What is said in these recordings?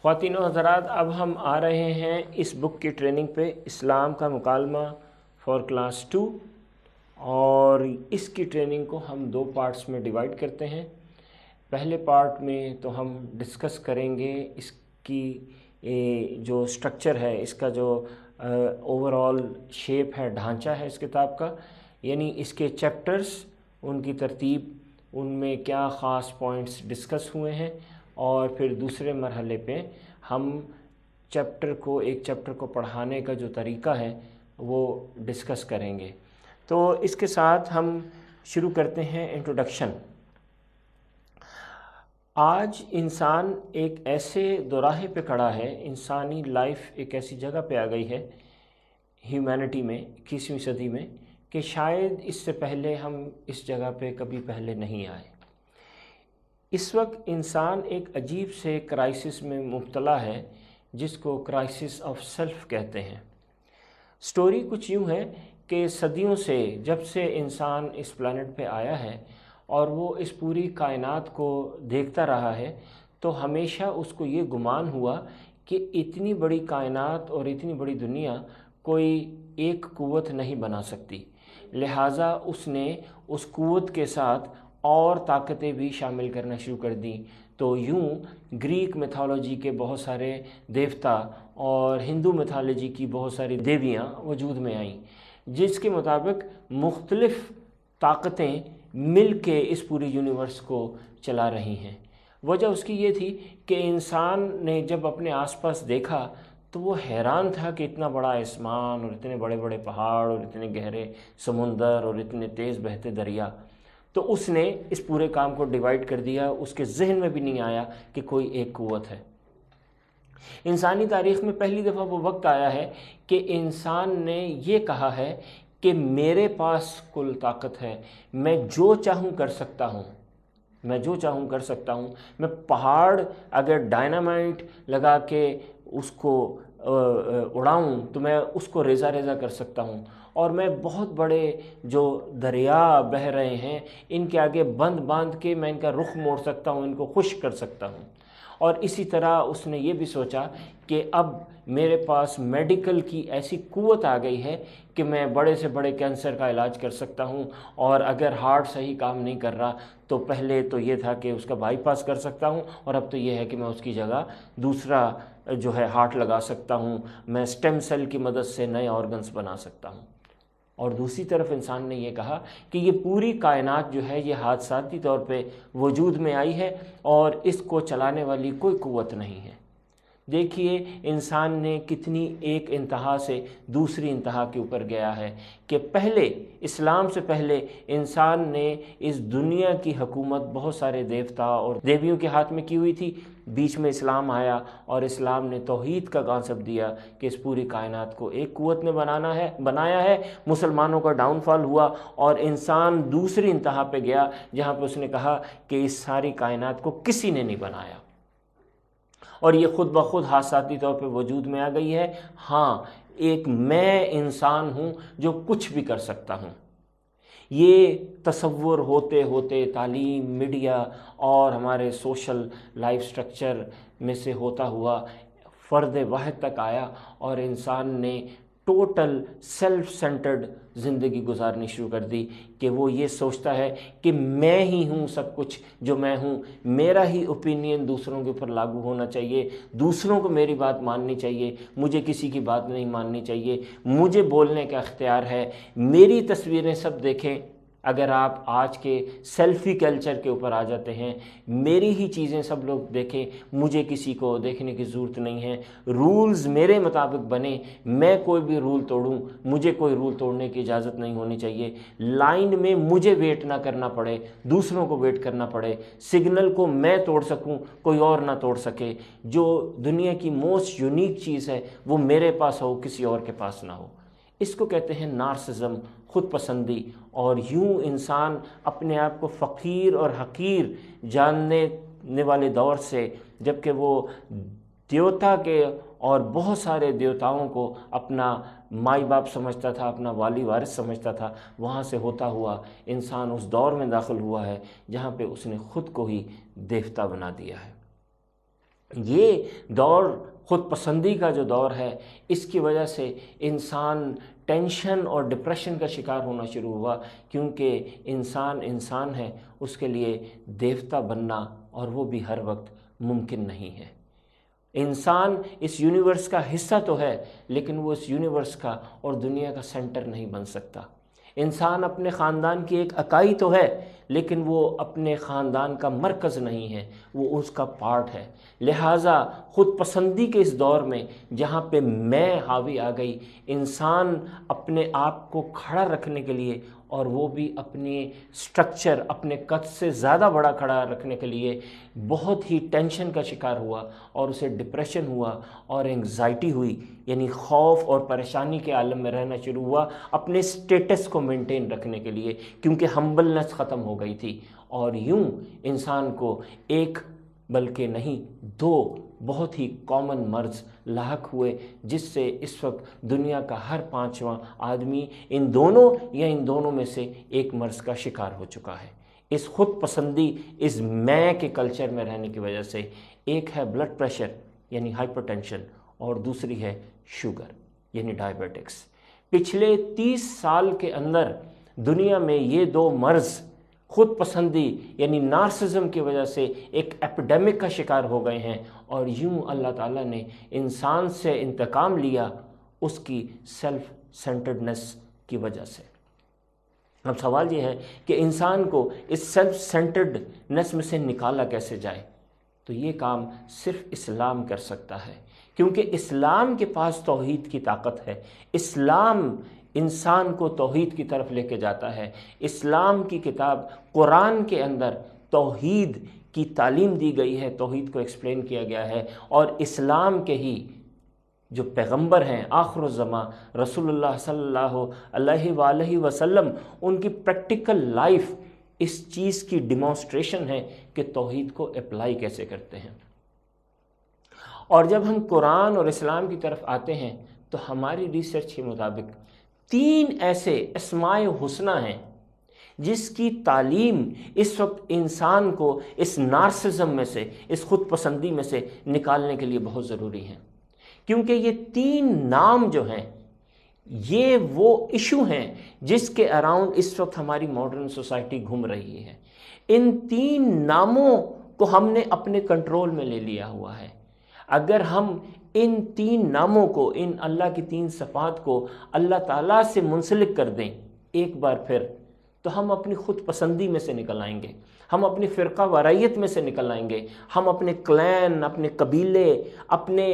خواتین و حضرات، اب ہم آ رہے ہیں اس بک کی ٹریننگ پہ، اسلام کا مکالمہ فار کلاس 2، اور اس کی ٹریننگ کو ہم 2 پارٹس میں ڈیوائیڈ کرتے ہیں۔ پہلے پارٹ میں تو ہم ڈسکس کریں گے اس کی جو سٹرکچر ہے، اس کا جو اوور آل شیپ ہے، ڈھانچہ ہے اس کتاب کا، یعنی اس کے چیپٹرز، ان کی ترتیب، ان میں کیا خاص پوائنٹس ڈسکس ہوئے ہیں، اور پھر دوسرے مرحلے پہ ہم ایک چیپٹر کو پڑھانے کا جو طریقہ ہے وہ ڈسکس کریں گے۔ تو اس کے ساتھ ہم شروع کرتے ہیں انٹروڈکشن۔ آج انسان ایک ایسے دوراہے پہ کھڑا ہے، انسانی لائف ایک ایسی جگہ پہ آ گئی ہے ہیومینٹی میں 21ویں صدی میں، کہ شاید اس سے پہلے ہم اس جگہ پہ کبھی پہلے نہیں آئے۔ اس وقت انسان ایک عجیب سے کرائسس میں مبتلا ہے، جس کو کرائسس آف سیلف کہتے ہیں۔ سٹوری کچھ یوں ہے کہ صدیوں سے، جب سے انسان اس پلانٹ پہ آیا ہے اور وہ اس پوری کائنات کو دیکھتا رہا ہے، تو ہمیشہ اس کو یہ گمان ہوا کہ اتنی بڑی کائنات اور اتنی بڑی دنیا کوئی ایک قوت نہیں بنا سکتی، لہٰذا اس نے اس قوت کے ساتھ اور طاقتیں بھی شامل کرنا شروع کر دیں۔ تو یوں گریک میتھالوجی کے بہت سارے دیوتا اور ہندو میتھالوجی کی بہت ساری دیویاں وجود میں آئیں، جس کے مطابق مختلف طاقتیں مل کے اس پوری یونیورس کو چلا رہی ہیں۔ وجہ اس کی یہ تھی کہ انسان نے جب اپنے آس پاس دیکھا تو وہ حیران تھا کہ اتنا بڑا آسمان اور اتنے بڑے بڑے پہاڑ اور اتنے گہرے سمندر اور اتنے تیز بہتے دریا، تو اس نے اس پورے کام کو ڈیوائیڈ کر دیا۔ اس کے ذہن میں بھی نہیں آیا کہ کوئی ایک قوت ہے۔ انسانی تاریخ میں پہلی دفعہ وہ وقت آیا ہے کہ انسان نے یہ کہا ہے کہ میرے پاس کل طاقت ہے، میں جو چاہوں کر سکتا ہوں، میں جو چاہوں کر سکتا ہوں۔ میں پہاڑ اگر ڈائنامائٹ لگا کے اس کو اڑاؤں تو میں اس کو ریزہ ریزہ کر سکتا ہوں، اور میں بہت بڑے جو دریا بہہ رہے ہیں ان کے آگے باندھ کے میں ان کا رخ موڑ سکتا ہوں، ان کو خشک کر سکتا ہوں۔ اور اسی طرح اس نے یہ بھی سوچا کہ اب میرے پاس میڈیکل کی ایسی قوت آ گئی ہے کہ میں بڑے سے بڑے کینسر کا علاج کر سکتا ہوں، اور اگر ہارٹ صحیح کام نہیں کر رہا تو پہلے تو یہ تھا کہ اس کا بائی پاس کر سکتا ہوں، اور اب تو یہ ہے کہ میں اس کی جگہ دوسرا جو ہے ہارٹ لگا سکتا ہوں، میں اسٹیم سیل کی مدد سے نئے آرگنز بنا سکتا ہوں۔ اور دوسری طرف انسان نے یہ کہا کہ یہ پوری کائنات جو ہے یہ حادثاتی طور پہ وجود میں آئی ہے اور اس کو چلانے والی کوئی قوت نہیں ہے۔ دیکھیے انسان نے کتنی ایک انتہا سے دوسری انتہا کے اوپر گیا ہے، کہ پہلے اسلام سے پہلے انسان نے اس دنیا کی حکومت بہت سارے دیوتا اور دیویوں کے ہاتھ میں کی ہوئی تھی۔ بیچ میں اسلام آیا اور اسلام نے توحید کا کانسیپٹ دیا کہ اس پوری کائنات کو ایک قوت نے بنایا ہے۔ مسلمانوں کا ڈاؤن فال ہوا اور انسان دوسری انتہا پہ گیا، جہاں پہ اس نے کہا کہ اس ساری کائنات کو کسی نے نہیں بنایا، اور یہ خود بخود حادثاتی طور پہ وجود میں آ گئی ہے۔ ہاں، ایک میں انسان ہوں جو کچھ بھی کر سکتا ہوں۔ یہ تصور ہوتے ہوتے تعلیم، میڈیا اور ہمارے سوشل لائف سٹرکچر میں سے ہوتا ہوا فرد واحد تک آیا، اور انسان نے ٹوٹل سیلف سینٹرڈ زندگی گزارنی شروع کر دی، کہ وہ یہ سوچتا ہے کہ میں ہی ہوں سب کچھ جو میں ہوں، میرا ہی اوپینین دوسروں کے اوپر لاگو ہونا چاہیے، دوسروں کو میری بات ماننی چاہیے، مجھے کسی کی بات نہیں ماننی چاہیے، مجھے بولنے کا اختیار ہے، میری تصویریں سب دیکھیں۔ اگر آپ آج کے سیلفی کلچر کے اوپر آ جاتے ہیں، میری ہی چیزیں سب لوگ دیکھیں، مجھے کسی کو دیکھنے کی ضرورت نہیں ہے، رولز میرے مطابق بنے، میں کوئی بھی رول توڑوں، مجھے کوئی رول توڑنے کی اجازت نہیں ہونی چاہیے، لائن میں مجھے ویٹ نہ کرنا پڑے، دوسروں کو ویٹ کرنا پڑے، سگنل کو میں توڑ سکوں، کوئی اور نہ توڑ سکے، جو دنیا کی موسٹ یونیک چیز ہے وہ میرے پاس ہو، کسی اور کے پاس نہ ہو۔ اس کو کہتے ہیں نارسزم، خود پسندی۔ اور یوں انسان اپنے آپ کو فقیر اور حقیر جاننے والے دور سے، جبکہ وہ دیوتا کے اور بہت سارے دیوتاؤں کو اپنا مائی باپ سمجھتا تھا، اپنا والی وارث سمجھتا تھا، وہاں سے ہوتا ہوا انسان اس دور میں داخل ہوا ہے جہاں پہ اس نے خود کو ہی دیوتا بنا دیا ہے۔ یہ دور خود پسندی کا جو دور ہے، اس کی وجہ سے انسان ٹینشن اور ڈپریشن کا شکار ہونا شروع ہوا، کیونکہ انسان ہے، اس کے لیے دیوتا بننا اور وہ بھی ہر وقت ممکن نہیں ہے۔ انسان اس یونیورس کا حصہ تو ہے، لیکن وہ اس یونیورس کا اور دنیا کا سینٹر نہیں بن سکتا۔ انسان اپنے خاندان کی ایک اکائی تو ہے، لیکن وہ اپنے خاندان کا مرکز نہیں ہے، وہ اس کا پارٹ ہے۔ لہٰذا خود پسندی کے اس دور میں جہاں پہ میں حاوی آ گئی، انسان اپنے آپ کو کھڑا رکھنے کے لیے، اور وہ بھی اپنے سٹرکچر، اپنے قد سے زیادہ بڑا کھڑا رکھنے کے لیے بہت ہی ٹینشن کا شکار ہوا، اور اسے ڈپریشن ہوا اور انگزائٹی ہوئی، یعنی خوف اور پریشانی کے عالم میں رہنا شروع ہوا اپنے سٹیٹس کو مینٹین رکھنے کے لیے، کیونکہ ہمبلنس ختم ہو گئی تھی۔ اور یوں انسان کو ایک بلکہ نہیں دو بہت ہی کامن مرض لاحق ہوئے، جس سے اس وقت دنیا کا ہر 5واں آدمی ان دونوں میں سے ایک مرض کا شکار ہو چکا ہے۔ اس خود پسندی، اس میں کے کلچر میں رہنے کی وجہ سے، ایک ہے بلڈ پریشر یعنی ہائپر ٹینشن، اور دوسری ہے شوگر یعنی ڈائبیٹکس۔ پچھلے 30 سال کے اندر دنیا میں یہ دو مرض خود پسندی یعنی نارسزم کی وجہ سے ایک ایپیڈیمک کا شکار ہو گئے ہیں، اور یوں اللہ تعالیٰ نے انسان سے انتقام لیا اس کی سیلف سینٹرڈنس کی وجہ سے۔ اب سوال یہ ہے کہ انسان کو اس سیلف سینٹرڈنس میں سے نکالا کیسے جائے؟ تو یہ کام صرف اسلام کر سکتا ہے، کیونکہ اسلام کے پاس توحید کی طاقت ہے۔ اسلام انسان کو توحید کی طرف لے کے جاتا ہے۔ اسلام کی کتاب قرآن کے اندر توحید کی تعلیم دی گئی ہے، توحید کو ایکسپلین کیا گیا ہے، اور اسلام کے ہی جو پیغمبر ہیں آخر الزماں رسول اللہ صلی اللہ علیہ وآلہ وسلم، ان کی پریکٹیکل لائف اس چیز کی ڈیمانسٹریشن ہے کہ توحید کو اپلائی کیسے کرتے ہیں۔ اور جب ہم قرآن اور اسلام کی طرف آتے ہیں تو ہماری ریسرچ کے مطابق 3 ایسے اسماء حسنہ ہیں جس کی تعلیم اس وقت انسان کو اس نارسزم میں سے، اس خود پسندی میں سے نکالنے کے لیے بہت ضروری ہیں، کیونکہ یہ 3 نام جو ہیں یہ وہ ایشو ہیں جس کے اراؤنڈ اس وقت ہماری ماڈرن سوسائٹی گھوم رہی ہے۔ ان 3 ناموں کو ہم نے اپنے کنٹرول میں لے لیا ہوا ہے۔ اگر ہم ان 3 ناموں کو، ان اللہ کی 3 صفات کو اللہ تعالیٰ سے منسلک کر دیں ایک بار پھر، تو ہم اپنی خود پسندی میں سے نکل آئیں گے، ہم اپنی فرقہ وارائیت میں سے نکل آئیں گے، ہم اپنے کلین، اپنے قبیلے، اپنے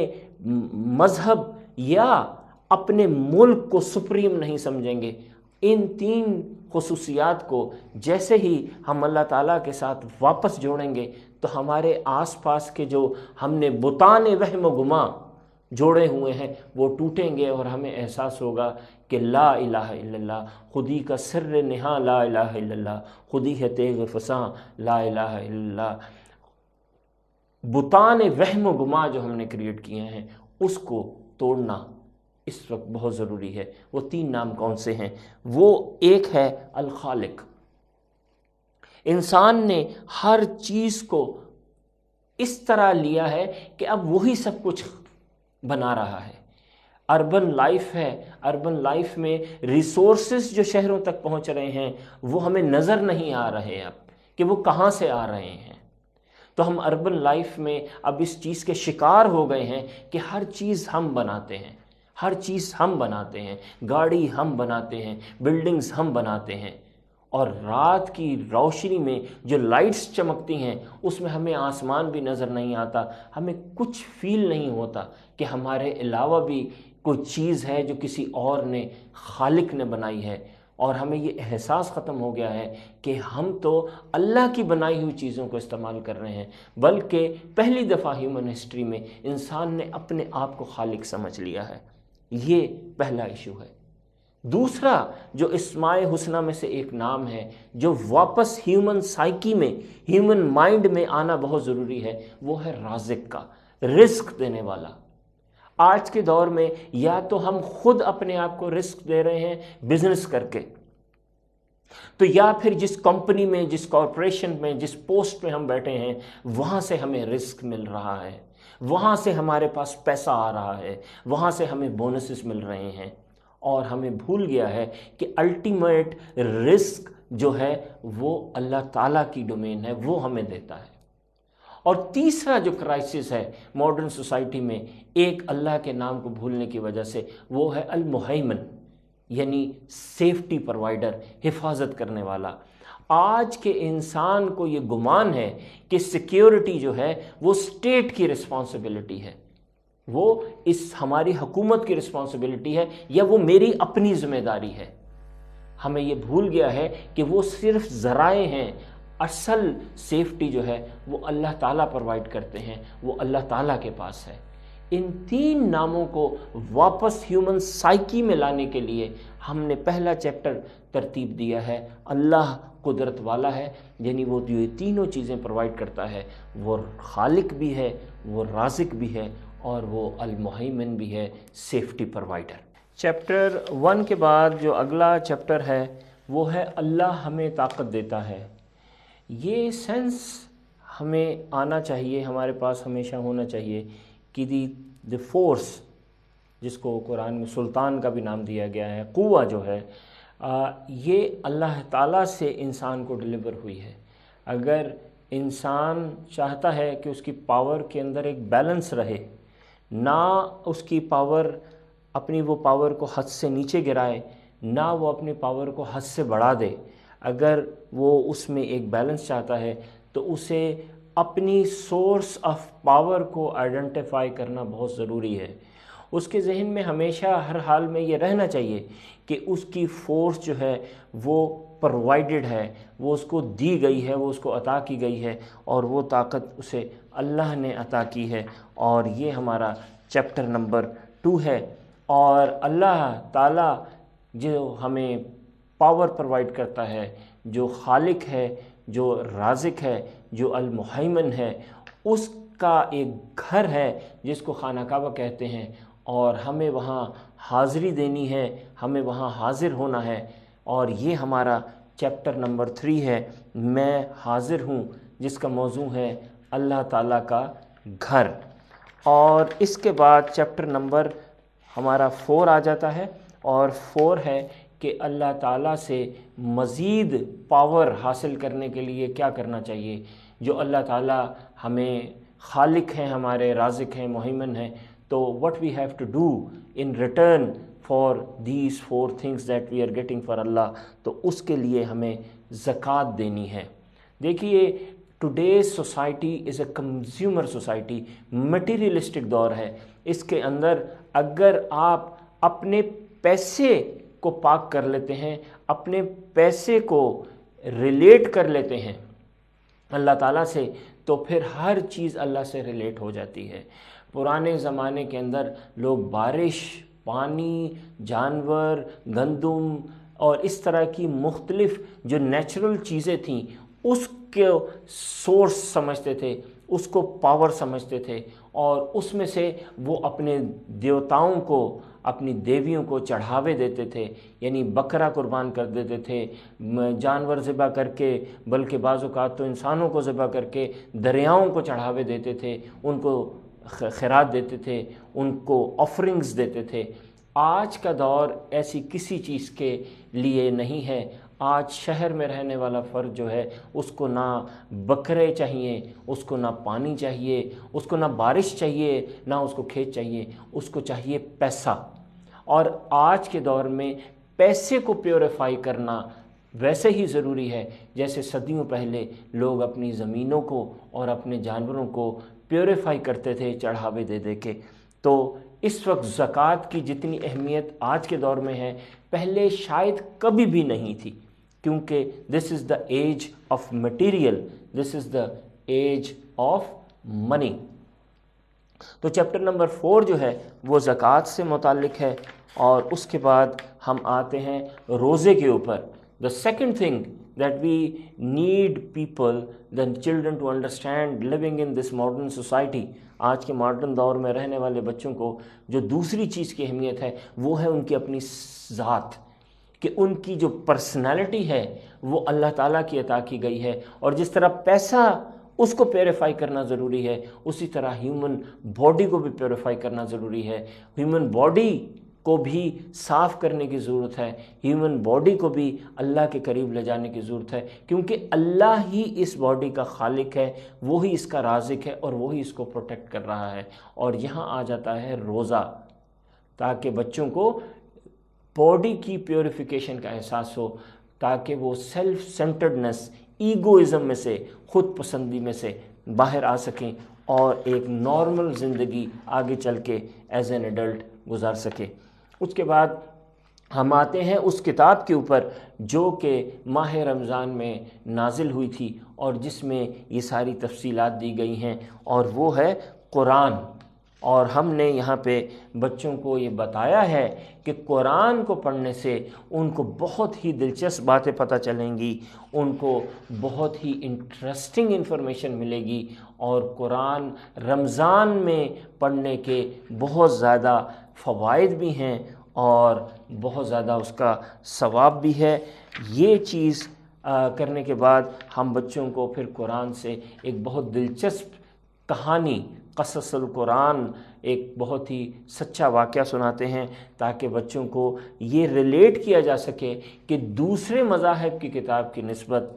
مذہب یا اپنے ملک کو سپریم نہیں سمجھیں گے۔ ان 3 خصوصیات کو جیسے ہی ہم اللہ تعالیٰ کے ساتھ واپس جوڑیں گے تو ہمارے آس پاس کے جو ہم نے بتان وہم و گماں جوڑے ہوئے ہیں وہ ٹوٹیں گے، اور ہمیں احساس ہوگا کہ لا الہ الا اللہ، خودی کا سر نہاں لا الہ الا اللہ، خودی ہے تیغ فساں لا الہ الا اللہ۔ بتان وہم و گماں جو ہم نے کریٹ کیے ہیں اس کو توڑنا اس وقت بہت ضروری ہے۔ وہ 3 نام کون سے ہیں؟ وہ ایک ہے الخالق۔ انسان نے ہر چیز کو اس طرح لیا ہے کہ اب وہی سب کچھ بنا رہا ہے۔ اربن لائف ہے، اربن لائف میں ریسورسز جو شہروں تک پہنچ رہے ہیں وہ ہمیں نظر نہیں آ رہے اب کہ وہ کہاں سے آ رہے ہیں۔ تو ہم اربن لائف میں اب اس چیز کے شکار ہو گئے ہیں کہ ہر چیز ہم بناتے ہیں، ہر چیز ہم بناتے ہیں، گاڑی ہم بناتے ہیں، بلڈنگز ہم بناتے ہیں، اور رات کی روشنی میں جو لائٹس چمکتی ہیں اس میں ہمیں آسمان بھی نظر نہیں آتا، ہمیں کچھ فیل نہیں ہوتا کہ ہمارے علاوہ بھی کوئی چیز ہے جو کسی اور نے، خالق نے بنائی ہے، اور ہمیں یہ احساس ختم ہو گیا ہے کہ ہم تو اللہ کی بنائی ہوئی چیزوں کو استعمال کر رہے ہیں، بلکہ پہلی دفعہ ہیومن ہسٹری میں انسان نے اپنے آپ کو خالق سمجھ لیا ہے۔ یہ پہلا ایشو ہے۔ دوسرا جو اسماء حسنہ میں سے ایک نام ہے جو واپس ہیومن سائیکی میں، ہیومن مائنڈ میں آنا بہت ضروری ہے، وہ ہے رازق کا، رزق دینے والا۔ آج کے دور میں یا تو ہم خود اپنے آپ کو رزق دے رہے ہیں بزنس کر کے، تو یا پھر جس کمپنی میں، جس کارپوریشن میں، جس پوسٹ پہ ہم بیٹھے ہیں وہاں سے ہمیں رزق مل رہا ہے۔ وہاں سے ہمارے پاس پیسہ آ رہا ہے، وہاں سے ہمیں بونسز مل رہے ہیں، اور ہمیں بھول گیا ہے کہ الٹیمیٹ رزق جو ہے وہ اللہ تعالیٰ کی ڈومین ہے، وہ ہمیں دیتا ہے۔ اور تیسرا جو کرائسس ہے ماڈرن سوسائٹی میں ایک اللہ کے نام کو بھولنے کی وجہ سے، وہ ہے المہیمن، یعنی سیفٹی پروائیڈر، حفاظت کرنے والا۔ آج کے انسان کو یہ گمان ہے کہ سیکیورٹی جو ہے وہ اسٹیٹ کی رسپانسبلٹی ہے، وہ اس ہماری حکومت کی رسپانسبلٹی ہے، یا وہ میری اپنی ذمہ داری ہے۔ ہمیں یہ بھول گیا ہے کہ وہ صرف ذرائع ہیں، اصل سیفٹی جو ہے وہ اللہ تعالیٰ پرووائڈ کرتے ہیں، وہ اللہ تعالیٰ کے پاس ہے۔ ان تین ناموں کو واپس ہیومن سائیکی میں لانے کے لیے ہم نے پہلا چیپٹر ترتیب دیا ہے، اللہ قدرت والا ہے، یعنی وہ جو یہ تینوں چیزیں پرووائڈ کرتا ہے، وہ خالق بھی ہے، وہ رازق بھی ہے، اور وہ المہیمن بھی ہے، سیفٹی پرووائڈر۔ چیپٹر 1 کے بعد جو اگلا چیپٹر ہے وہ ہے اللہ ہمیں طاقت دیتا ہے۔ یہ سینس ہمیں آنا چاہیے، ہمارے پاس ہمیشہ ہونا چاہیے کہ دی فورس، جس کو قرآن میں سلطان کا بھی نام دیا گیا ہے، قوہ جو ہے، یہ اللہ تعالیٰ سے انسان کو ڈیلیور ہوئی ہے۔ اگر انسان چاہتا ہے کہ اس کی پاور کے اندر ایک بیلنس رہے، نہ اس کی پاور اپنی وہ پاور کو حد سے نیچے گرائے، نہ وہ اپنی پاور کو حد سے بڑھا دے، اگر وہ اس میں ایک بیلنس چاہتا ہے تو اسے اپنی سورس آف پاور کو آئیڈینٹیفائی کرنا بہت ضروری ہے۔ اس کے ذہن میں ہمیشہ ہر حال میں یہ رہنا چاہیے کہ اس کی فورس جو ہے وہ پرووائڈڈ ہے، وہ اس کو دی گئی ہے، وہ اس کو عطا کی گئی ہے، اور وہ طاقت اسے اللہ نے عطا کی ہے۔ اور یہ ہمارا چیپٹر نمبر 2 ہے۔ اور اللہ تعالیٰ جو ہمیں پاور پرووائڈ کرتا ہے، جو خالق ہے، جو رازق ہے، جو المہیمن ہے، اس کا ایک گھر ہے جس کو خانہ کعبہ کہتے ہیں، اور ہمیں وہاں حاضری دینی ہے، ہمیں وہاں حاضر ہونا ہے۔ اور یہ ہمارا چیپٹر نمبر 3 ہے، میں حاضر ہوں، جس کا موضوع ہے اللہ تعالیٰ کا گھر۔ اور اس کے بعد چیپٹر نمبر ہمارا 4 آ جاتا ہے، اور 4 ہے کہ اللہ تعالیٰ سے مزید پاور حاصل کرنے کے لیے کیا کرنا چاہیے۔ جو اللہ تعالیٰ ہمیں خالق ہیں، ہمارے رازق ہیں، مہیمن ہیں، تو what we have to do in return for these 4 things that we are getting for Allah، تو اس کے لیے ہمیں زکوٰۃ دینی ہے۔ دیکھیے today's society is a consumer society, materialistic دور ہے۔ اس کے اندر اگر آپ اپنے پیسے کو پاک کر لیتے ہیں، اپنے پیسے کو ریلیٹ کر لیتے ہیں اللہ تعالیٰ سے، تو پھر ہر چیز اللہ سے ریلیٹ ہو جاتی ہے۔ پرانے زمانے کے اندر لوگ بارش، پانی، جانور، گندم اور اس طرح کی مختلف جو نیچرل چیزیں تھیں اس کو سورس سمجھتے تھے، اس کو پاور سمجھتے تھے، اور اس میں سے وہ اپنے دیوتاؤں کو، اپنی دیویوں کو چڑھاوے دیتے تھے، یعنی بکرا قربان کر دیتے تھے، جانور ذبح کر کے، بلکہ بعض اوقات تو انسانوں کو ذبح کر کے دریاؤں کو چڑھاوے دیتے تھے، ان کو خیرات دیتے تھے، ان کو آفرنگز دیتے تھے۔ آج کا دور ایسی کسی چیز کے لیے نہیں ہے۔ آج شہر میں رہنے والا فرد جو ہے اس کو نہ بکرے چاہیے، اس کو نہ پانی چاہیے، اس کو نہ بارش چاہیے، نہ اس کو کھیت چاہیے، اس کو چاہیے پیسہ۔ اور آج کے دور میں پیسے کو پیوریفائی کرنا ویسے ہی ضروری ہے جیسے صدیوں پہلے لوگ اپنی زمینوں کو اور اپنے جانوروں کو پیوریفائی کرتے تھے چڑھاوے دے دے کے۔ تو اس وقت زکوٰۃ کی جتنی اہمیت آج کے دور میں ہے، پہلے شاید کبھی بھی نہیں تھی، کیونکہ this is the age of material, this is the age of money. تو چیپٹر نمبر 4 جو ہے وہ زکوٰۃ سے متعلق ہے، اور اس کے بعد ہم آتے ہیں روزے کے اوپر۔ The second thing that we need people, the children to understand living in this modern society، آج کے ماڈرن دور میں رہنے والے بچوں کو جو دوسری چیز کی اہمیت ہے وہ ہے ان کی اپنی ذات، کہ ان کی جو پرسنالٹی ہے وہ اللہ تعالیٰ کی عطا کی گئی ہے، اور جس طرح پیسہ اس کو پیوریفائی کرنا ضروری ہے، اسی طرح ہیومن باڈی کو بھی پیوریفائی کرنا ضروری ہے، ہیومن باڈی کو بھی صاف کرنے کی ضرورت ہے، ہیومن باڈی کو بھی اللہ کے قریب لے جانے کی ضرورت ہے، کیونکہ اللہ ہی اس باڈی کا خالق ہے، وہی اس کا رازق ہے اور وہی اس کو پروٹیکٹ کر رہا ہے۔ اور یہاں آ جاتا ہے روزہ، تاکہ بچوں کو باڈی کی پیوریفیکیشن کا احساس ہو، تاکہ وہ سیلف سینٹرڈنس، ایگوئزم میں سے، خود پسندی میں سے باہر آ سکیں اور ایک نارمل زندگی آگے چل کے ایز این ایڈلٹ گزار سکیں۔ اس کے بعد ہم آتے ہیں اس کتاب کے اوپر جو کہ ماہ رمضان میں نازل ہوئی تھی اور جس میں یہ ساری تفصیلات دی گئی ہیں، اور وہ ہے قرآن۔ اور ہم نے یہاں پہ بچوں کو یہ بتایا ہے کہ قرآن کو پڑھنے سے ان کو بہت ہی دلچسپ باتیں پتہ چلیں گی، ان کو بہت ہی انٹرسٹنگ انفارمیشن ملے گی، اور قرآن رمضان میں پڑھنے کے بہت زیادہ فوائد بھی ہیں اور بہت زیادہ اس کا ثواب بھی ہے۔ یہ چیز کرنے کے بعد ہم بچوں کو پھر قرآن سے ایک بہت دلچسپ کہانی، قصص القرآن، ایک بہت ہی سچا واقعہ سناتے ہیں، تاکہ بچوں کو یہ ریلیٹ کیا جا سکے کہ دوسرے مذاہب کی کتاب کی نسبت،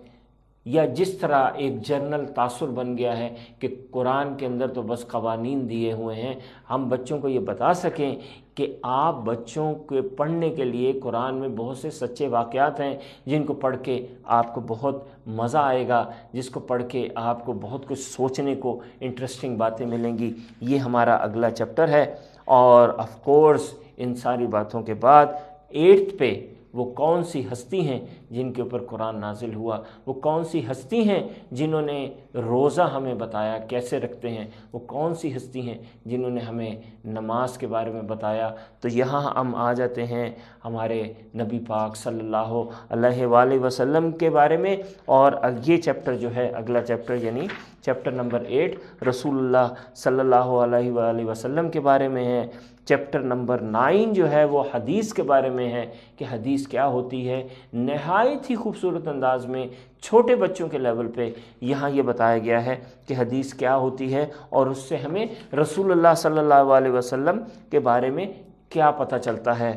یا جس طرح ایک جرنل تاثر بن گیا ہے کہ قرآن کے اندر تو بس قوانین دیے ہوئے ہیں، ہم بچوں کو یہ بتا سکیں کہ آپ بچوں کے پڑھنے کے لیے قرآن میں بہت سے سچے واقعات ہیں جن کو پڑھ کے آپ کو بہت مزہ آئے گا، جس کو پڑھ کے آپ کو بہت کچھ سوچنے کو انٹرسٹنگ باتیں ملیں گی۔ یہ ہمارا اگلا چیپٹر ہے، اور آف کورس ان ساری باتوں کے بعد 8 پہ وہ کون سی ہستی ہیں جن کے اوپر قرآن نازل ہوا، وہ کون سی ہستی ہیں جنہوں نے روزہ ہمیں بتایا کیسے رکھتے ہیں، وہ کون سی ہستی ہیں جنہوں نے ہمیں نماز کے بارے میں بتایا۔ تو یہاں ہم آ جاتے ہیں ہمارے نبی پاک صلی اللہ علیہ وآلہ وسلم کے بارے میں، اور یہ چیپٹر جو ہے اگلا چیپٹر یعنی چیپٹر نمبر 8 رسول اللہ صلی اللہ علیہ وآلہ وسلم کے بارے میں ہے۔ چیپٹر نمبر 9 جو ہے وہ حدیث کے بارے میں ہے کہ حدیث کیا ہوتی ہے، نہایت ہی خوبصورت انداز میں چھوٹے بچوں کے لیول پہ یہاں یہ بتایا گیا ہے کہ حدیث کیا ہوتی ہے، اور اس سے ہمیں رسول اللہ صلی اللہ علیہ وسلم کے بارے میں کیا پتہ چلتا ہے۔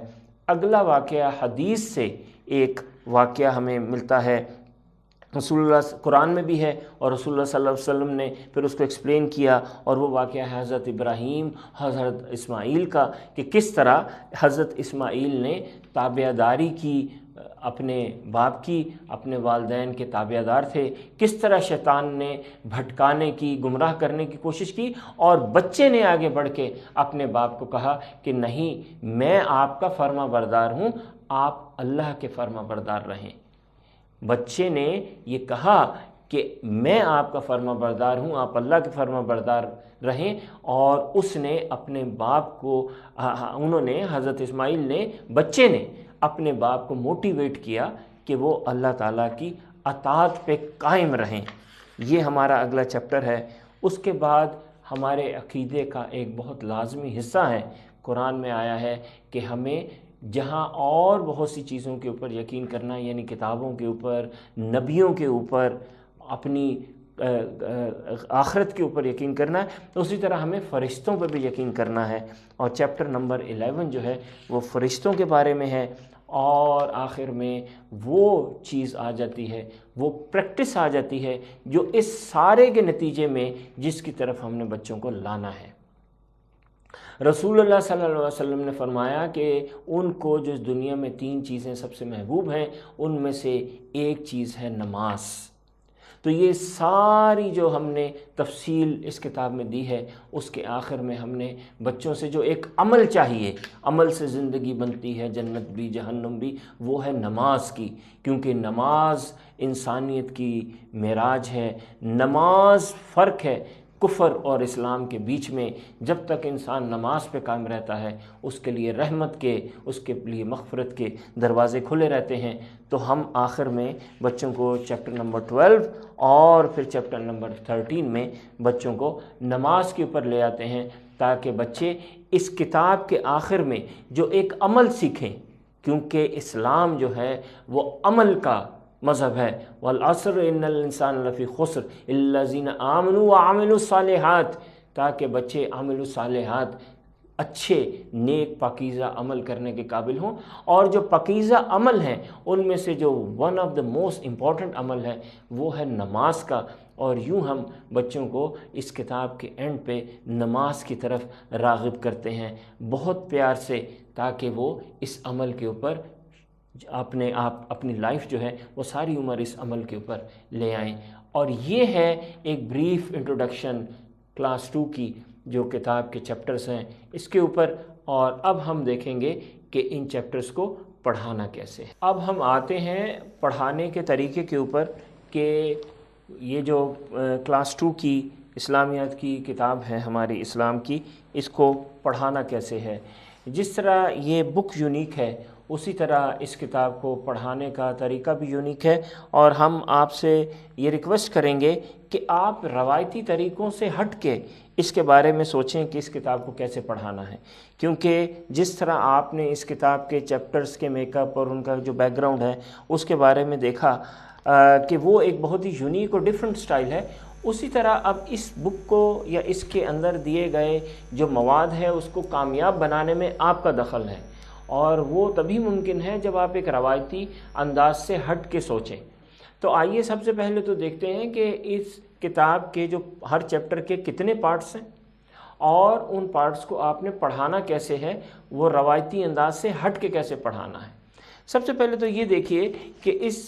اگلا واقعہ حدیث سے ایک واقعہ ہمیں ملتا ہے، رسول اللہ قرآن میں بھی ہے اور رسول اللہ صلی اللہ علیہ وسلم نے پھر اس کو ایکسپلین کیا، اور وہ واقعہ ہے حضرت ابراہیم حضرت اسماعیل کا، کہ کس طرح حضرت اسماعیل نے تابع داری کی، اپنے باپ کی، اپنے والدین کے تابع دار تھے، کس طرح شیطان نے بھٹکانے کی، گمراہ کرنے کی کوشش کی، اور بچے نے آگے بڑھ کے اپنے باپ کو کہا کہ نہیں، میں آپ کا فرما بردار ہوں، آپ اللہ کے فرما بردار رہیں۔ بچے نے یہ کہا کہ میں آپ کا فرما بردار ہوں، آپ اللہ کے فرما بردار رہیں، اور اس نے اپنے باپ کو، انہوں نے، حضرت اسماعیل نے، بچے نے اپنے باپ کو موٹیویٹ کیا کہ وہ اللہ تعالیٰ کی اطاعت پہ قائم رہیں۔ یہ ہمارا اگلا چیپٹر ہے۔ اس کے بعد ہمارے عقیدے کا ایک بہت لازمی حصہ ہے، قرآن میں آیا ہے کہ ہمیں جہاں اور بہت سی چیزوں کے اوپر یقین کرنا، یعنی کتابوں کے اوپر، نبیوں کے اوپر، اپنی آخرت کے اوپر یقین کرنا ہے، تو اسی طرح ہمیں فرشتوں پر بھی یقین کرنا ہے، اور چیپٹر نمبر 11 جو ہے وہ فرشتوں کے بارے میں ہے، اور آخر میں وہ چیز آ جاتی ہے، وہ پریکٹس آ جاتی ہے جو اس سارے کے نتیجے میں جس کی طرف ہم نے بچوں کو لانا ہے۔ رسول اللہ صلی اللہ علیہ وسلم نے فرمایا کہ ان کو جو اس دنیا میں 3 چیزیں سب سے محبوب ہیں، ان میں سے ایک چیز ہے نماز۔ تو یہ ساری جو ہم نے تفصیل اس کتاب میں دی ہے، اس کے آخر میں ہم نے بچوں سے جو ایک عمل چاہیے، عمل سے زندگی بنتی ہے، جنت بھی جہنم بھی، وہ ہے نماز کی، کیونکہ نماز انسانیت کی معراج ہے۔ نماز فرق ہے کفر اور اسلام کے بیچ میں۔ جب تک انسان نماز پہ قائم رہتا ہے، اس کے لیے رحمت کے، اس کے لیے مغفرت کے دروازے کھلے رہتے ہیں۔ تو ہم آخر میں بچوں کو چیپٹر نمبر 12 اور پھر چیپٹر نمبر 13 میں بچوں کو نماز کے اوپر لے آتے ہیں، تاکہ بچے اس کتاب کے آخر میں جو ایک عمل سیکھیں، کیونکہ اسلام جو ہے وہ عمل کا مذہب ہے، والعصر ان الانسان لفی خسر الا الذین آمنوا وعملوا الصالحات، تاکہ بچے عمل الصالحات اچھے نیک پاکیزہ عمل کرنے کے قابل ہوں۔ اور جو پاکیزہ عمل ہیں ان میں سے جو one of the most important عمل ہے وہ ہے نماز کا، اور یوں ہم بچوں کو اس کتاب کے اینڈ پہ نماز کی طرف راغب کرتے ہیں بہت پیار سے، تاکہ وہ اس عمل کے اوپر اپنی لائف جو ہے وہ ساری عمر اس عمل کے اوپر لے آئیں۔ اور یہ ہے ایک بریف انٹروڈکشن کلاس 2 کی جو کتاب کے چیپٹرز ہیں اس کے اوپر، اور اب ہم دیکھیں گے کہ ان چیپٹرز کو پڑھانا کیسے ہے۔ اب ہم آتے ہیں پڑھانے کے طریقے کے اوپر کہ یہ جو کلاس 2 کی اسلامیات کی کتاب ہے ہماری اسلام کی، اس کو پڑھانا کیسے ہے۔ جس طرح یہ بک یونیک ہے اسی طرح اس کتاب کو پڑھانے کا طریقہ بھی یونیک ہے، اور ہم آپ سے یہ ریکویسٹ کریں گے کہ آپ روایتی طریقوں سے ہٹ کے اس کے بارے میں سوچیں کہ اس کتاب کو کیسے پڑھانا ہے، کیونکہ جس طرح آپ نے اس کتاب کے چیپٹرز کے میک اپ اور ان کا جو بیک گراؤنڈ ہے اس کے بارے میں دیکھا کہ وہ ایک بہت ہی یونیک اور ڈیفرنٹ سٹائل ہے، اسی طرح اب اس بک کو یا اس کے اندر دیے گئے جو مواد ہے اس کو کامیاب بنانے میں آپ کا دخل ہے، اور وہ تبھی ممکن ہے جب آپ ایک روایتی انداز سے ہٹ کے سوچیں۔ تو آئیے سب سے پہلے تو دیکھتے ہیں کہ اس کتاب کے جو ہر چیپٹر کے کتنے پارٹس ہیں اور ان پارٹس کو آپ نے پڑھانا کیسے ہے، وہ روایتی انداز سے ہٹ کے کیسے پڑھانا ہے۔ سب سے پہلے تو یہ دیکھیے کہ اس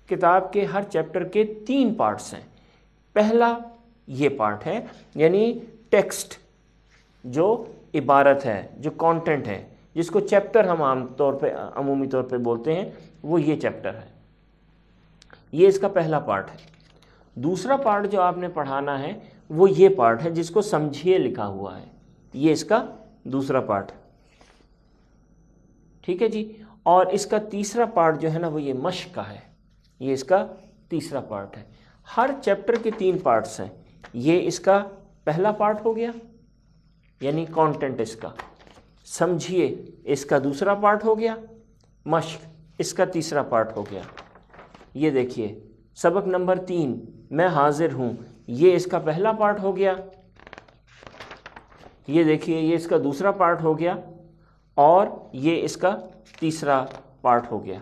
کتاب کے ہر چیپٹر کے 3 پارٹس ہیں۔ پہلا یہ پارٹ ہے یعنی ٹیکسٹ، جو عبارت ہے، جو کانٹینٹ ہے، جس کو چیپٹر ہم عمومی طور پہ بولتے ہیں، وہ یہ چیپٹر ہے، یہ اس کا پہلا پارٹ ہے۔ دوسرا پارٹ جو آپ نے پڑھانا ہے وہ یہ پارٹ ہے جس کو سمجھیے لکھا ہوا ہے، یہ اس کا دوسرا پارٹ ہے، ٹھیک ہے جی۔ اور اس کا تیسرا پارٹ جو ہے نا وہ یہ مشق کا ہے، یہ اس کا تیسرا پارٹ ہے۔ ہر چیپٹر کے 3 پارٹس ہیں، یہ اس کا پہلا پارٹ ہو گیا یعنی کانٹینٹ اس کا، سمجھیے اس کا دوسرا پارٹ ہو گیا، مشق اس کا تیسرا پارٹ ہو گیا۔ یہ دیکھیے سبق نمبر 3 میں حاضر ہوں، یہ اس کا پہلا پارٹ ہو گیا، یہ دیکھیے یہ اس کا دوسرا پارٹ ہو گیا، اور یہ اس کا تیسرا پارٹ ہو گیا۔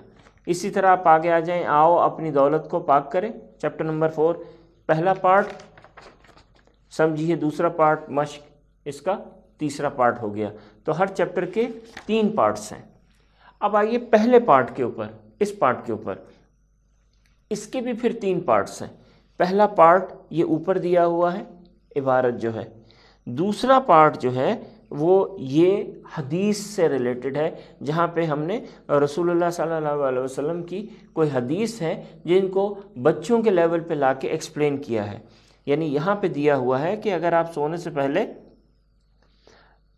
اسی طرح آپ آگے آ جائیں، آؤ اپنی دولت کو پاک کریں، چیپٹر نمبر 4 پہلا پارٹ سمجھیے، دوسرا پارٹ مشق، اس کا تیسرا پارٹ ہو گیا۔ تو ہر چیپٹر کے 3 پارٹس ہیں۔ اب آئیے پہلے پارٹ کے اوپر، اس پارٹ کے اوپر، اس کے بھی پھر 3 پارٹس ہیں۔ پہلا پارٹ یہ اوپر دیا ہوا ہے، عبارت جو ہے۔ دوسرا پارٹ جو ہے وہ یہ حدیث سے ریلیٹڈ ہے، جہاں پہ ہم نے رسول اللہ صلی اللہ علیہ وسلم کی کوئی حدیث ہے جن کو بچوں کے لیول پہ لا کے ایکسپلین کیا ہے۔ یعنی یہاں پہ دیا ہوا ہے کہ اگر آپ سونے سے پہلے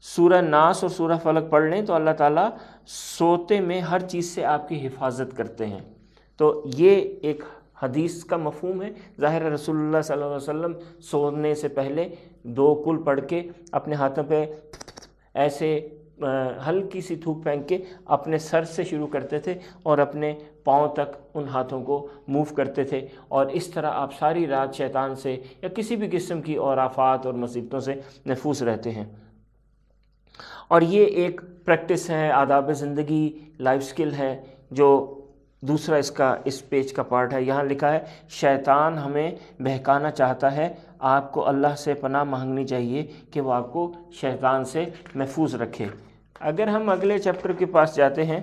سورہ ناس اور سورہ فلق پڑھ لیں تو اللہ تعالیٰ سوتے میں ہر چیز سے آپ کی حفاظت کرتے ہیں۔ تو یہ ایک حدیث کا مفہوم ہے۔ ظاہر رسول اللہ صلی اللہ علیہ وسلم سونے سے پہلے 2 کل پڑھ کے اپنے ہاتھوں پہ ایسے ہلکی سی تھوک پھینک کے اپنے سر سے شروع کرتے تھے اور اپنے پاؤں تک ان ہاتھوں کو موو کرتے تھے، اور اس طرح آپ ساری رات شیطان سے یا کسی بھی قسم کی اور آفات اور مصیبتوں سے محفوظ رہتے ہیں۔ اور یہ ایک پریکٹس ہے، آداب زندگی، لائف سکل ہے، جو دوسرا اس پیج کا پارٹ ہے۔ یہاں لکھا ہے شیطان ہمیں بہکانا چاہتا ہے، آپ کو اللہ سے پناہ مانگنی چاہیے کہ وہ آپ کو شیطان سے محفوظ رکھے۔ اگر ہم اگلے چیپٹر کے پاس جاتے ہیں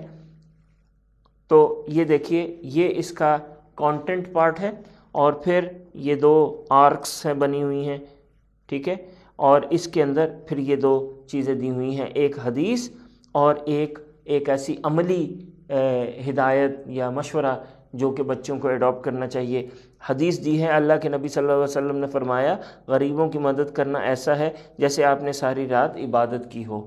تو یہ دیکھیے یہ اس کا کانٹینٹ پارٹ ہے، اور پھر یہ 2 آرکس ہیں بنی ہوئی ہیں، ٹھیک ہے، اور اس کے اندر پھر یہ 2 چیزیں دی ہوئی ہیں، ایک حدیث اور ایک ایسی عملی ہدایت یا مشورہ جو کہ بچوں کو اڈاپٹ کرنا چاہیے۔ حدیث دی ہے، اللہ کے نبی صلی اللہ علیہ وسلم نے فرمایا غریبوں کی مدد کرنا ایسا ہے جیسے آپ نے ساری رات عبادت کی ہو۔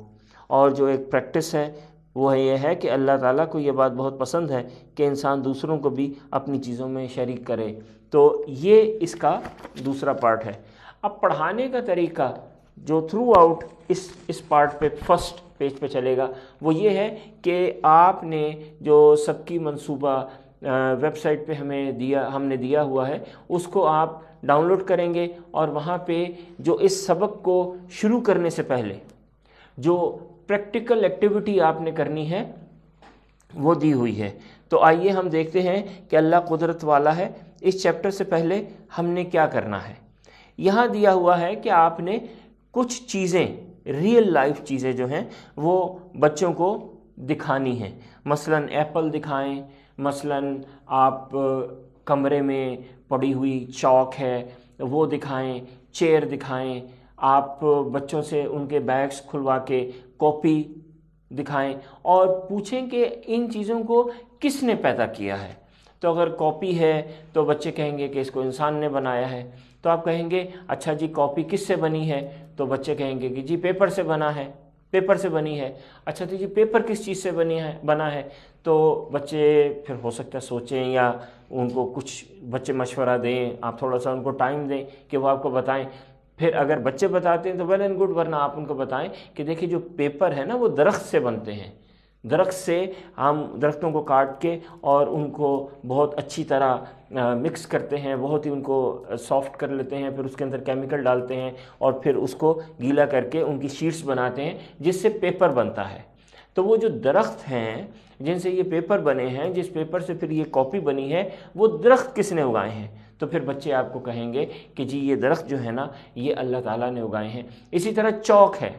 اور جو ایک پریکٹس ہے وہ یہ ہے کہ اللہ تعالیٰ کو یہ بات بہت پسند ہے کہ انسان دوسروں کو بھی اپنی چیزوں میں شریک کرے۔ تو یہ اس کا دوسرا پارٹ ہے۔ اب پڑھانے کا طریقہ جو تھرو آؤٹ اس پارٹ پہ فرسٹ پیج پہ چلے گا وہ یہ ہے کہ آپ نے جو سب کی منصوبہ ویب سائٹ پہ ہم نے دیا ہوا ہے، اس کو آپ ڈاؤن لوڈ کریں گے، اور وہاں پہ جو اس سبق کو شروع کرنے سے پہلے جو پریکٹیکل ایکٹیویٹی آپ نے کرنی ہے وہ دی ہوئی ہے۔ تو آئیے ہم دیکھتے ہیں کہ اللہ قدرت والا ہے، اس چیپٹر سے پہلے ہم نے کیا کرنا ہے۔ یہاں دیا ہوا ہے کہ آپ نے کچھ چیزیں، ریئل لائف چیزیں جو ہیں وہ بچوں کو دکھانی ہیں۔ مثلا ایپل دکھائیں، مثلا آپ کمرے میں پڑی ہوئی چاک ہے وہ دکھائیں، چیئر دکھائیں، آپ بچوں سے ان کے بیگز کھلوا کے کاپی دکھائیں اور پوچھیں کہ ان چیزوں کو کس نے پیدا کیا ہے۔ تو اگر کاپی ہے تو بچے کہیں گے کہ اس کو انسان نے بنایا ہے، تو آپ کہیں گے اچھا جی کاپی کس سے بنی ہے، تو بچے کہیں گے کہ جی پیپر سے بنی ہے۔ اچھا تو جی پیپر کس چیز سے بنا ہے، تو بچے پھر ہو سکتا ہے سوچیں، یا ان کو کچھ بچے مشورہ دیں، آپ تھوڑا سا ان کو ٹائم دیں کہ وہ آپ کو بتائیں۔ پھر اگر بچے بتاتے ہیں تو ویل اینڈ گڈ، ورنہ آپ ان کو بتائیں کہ دیکھیں جو پیپر ہے نا وہ درخت سے بنتے ہیں، درخت سے ہم درختوں کو کاٹ کے اور ان کو بہت اچھی طرح مکس کرتے ہیں، بہت ہی ان کو سافٹ کر لیتے ہیں، پھر اس کے اندر کیمیکل ڈالتے ہیں اور پھر اس کو گیلا کر کے ان کی شیٹس بناتے ہیں جس سے پیپر بنتا ہے۔ تو وہ جو درخت ہیں جن سے یہ پیپر بنے ہیں، جس پیپر سے پھر یہ کاپی بنی ہے، وہ درخت کس نے اگائے ہیں؟ تو پھر بچے آپ کو کہیں گے کہ جی یہ درخت جو ہے نا یہ اللہ تعالیٰ نے اگائے ہیں۔ اسی طرح چاک ہے،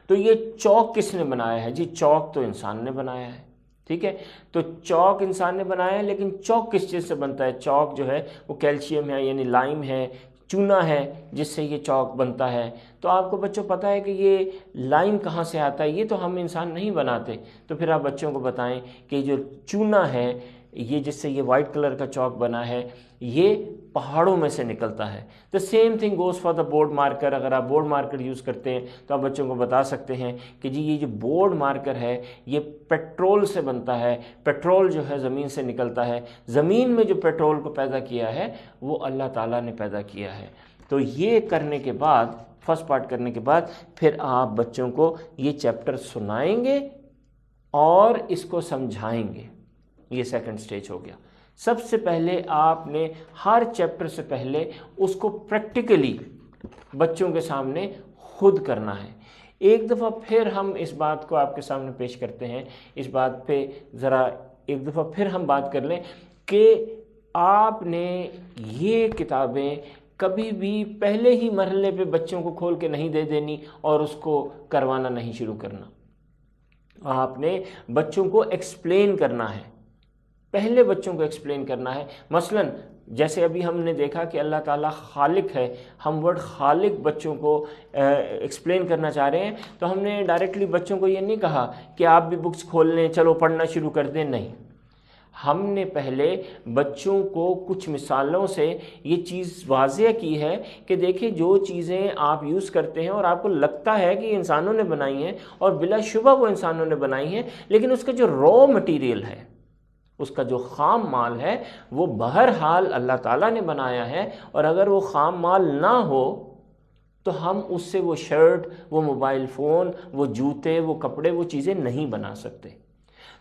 تو یہ چاک کس نے بنایا ہے؟ جی چاک تو انسان نے بنایا ہے، ٹھیک ہے۔ تو چاک انسان نے بنایا ہے، لیکن چاک کس چیز سے بنتا ہے؟ چاک جو ہے وہ کیلشیم ہے، یعنی لائم ہے، چونا ہے، جس سے یہ چاک بنتا ہے۔ تو آپ کو بچوں پتہ ہے کہ یہ لائم کہاں سے آتا ہے، یہ تو ہم انسان نہیں بناتے۔ تو پھر آپ بچوں کو بتائیں کہ جو چونا ہے، یہ جس سے یہ وائٹ کلر کا چاک بنا ہے، یہ پہاڑوں میں سے نکلتا ہے۔ تو same thing goes for the board marker. اگر آپ بورڈ مارکر یوز کرتے ہیں تو آپ بچوں کو بتا سکتے ہیں کہ جی یہ جو بورڈ مارکر ہے یہ پیٹرول سے بنتا ہے، پیٹرول جو ہے زمین سے نکلتا ہے، زمین میں جو پیٹرول کو پیدا کیا ہے وہ اللہ تعالیٰ نے پیدا کیا ہے۔ تو یہ کرنے کے بعد، فرسٹ پارٹ کرنے کے بعد، پھر آپ بچوں کو یہ چیپٹر سنائیں گے اور اس کو سمجھائیں گے۔ یہ سیکنڈ سٹیج ہو گیا۔ سب سے پہلے آپ نے ہر چیپٹر سے پہلے اس کو پریکٹیکلی بچوں کے سامنے خود کرنا ہے۔ ایک دفعہ پھر ہم اس بات کو آپ کے سامنے پیش کرتے ہیں، اس بات پہ ذرا ایک دفعہ پھر ہم بات کر لیں کہ آپ نے یہ کتابیں کبھی بھی پہلے ہی مرحلے پہ بچوں کو کھول کے نہیں دے دینی اور اس کو کروانا نہیں شروع کرنا۔ آپ نے بچوں کو ایکسپلین کرنا ہے، پہلے بچوں کو ایکسپلین کرنا ہے۔ مثلا جیسے ابھی ہم نے دیکھا کہ اللہ تعالیٰ خالق ہے، ہم ورڈ خالق بچوں کو ایکسپلین کرنا چاہ رہے ہیں، تو ہم نے ڈائریکٹلی بچوں کو یہ نہیں کہا کہ آپ بھی بکس کھول لیں، چلو پڑھنا شروع کر دیں، نہیں۔ ہم نے پہلے بچوں کو کچھ مثالوں سے یہ چیز واضح کی ہے کہ دیکھیں جو چیزیں آپ یوز کرتے ہیں اور آپ کو لگتا ہے کہ انسانوں نے بنائی ہیں، اور بلا شبہ وہ انسانوں نے بنائی ہیں، لیکن اس کا جو را مٹیریل ہے، اس کا جو خام مال ہے، وہ بہرحال اللہ تعالیٰ نے بنایا ہے، اور اگر وہ خام مال نہ ہو تو ہم اس سے وہ شرٹ، وہ موبائل فون، وہ جوتے، وہ کپڑے، وہ چیزیں نہیں بنا سکتے۔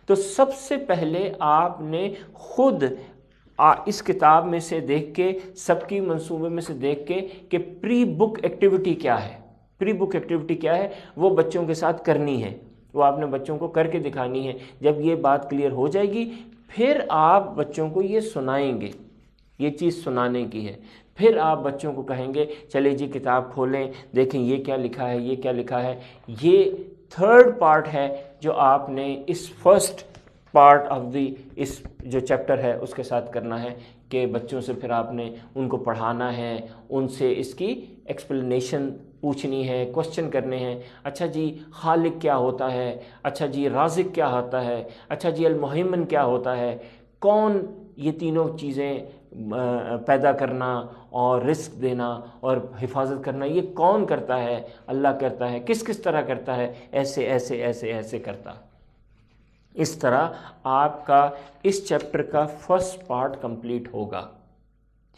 تو سب سے پہلے آپ نے خود اس کتاب میں سے دیکھ کے، سب کی منصوبے میں سے دیکھ کے کہ پری بک ایکٹیویٹی کیا ہے، پری بک ایکٹیویٹی کیا ہے، وہ بچوں کے ساتھ کرنی ہے، وہ آپ نے بچوں کو کر کے دکھانی ہے۔ جب یہ بات کلیئر ہو جائے گی پھر آپ بچوں کو یہ سنائیں گے، یہ چیز سنانے کی ہے۔ پھر آپ بچوں کو کہیں گے چلے جی کتاب کھولیں، دیکھیں یہ کیا لکھا ہے، یہ کیا لکھا ہے۔ یہ تھرڈ پارٹ ہے جو آپ نے اس فرسٹ پارٹ آف دی اس جو چیپٹر ہے اس کے ساتھ کرنا ہے، کہ بچوں سے پھر آپ نے ان کو پڑھانا ہے، ان سے اس کی ایکسپلینیشن پوچھنی ہے، کوسچن کرنے ہیں۔ اچھا جی خالق کیا ہوتا ہے، اچھا جی رازق کیا ہوتا ہے، اچھا جی المہیمن کیا ہوتا ہے، کون یہ تینوں چیزیں پیدا کرنا اور رزق دینا اور حفاظت کرنا یہ کون کرتا ہے؟ اللہ کرتا ہے۔ کس کس طرح کرتا ہے؟ ایسے ایسے ایسے ایسے کرتا۔ اس طرح آپ کا اس چیپٹر کا فرسٹ پارٹ کمپلیٹ ہوگا،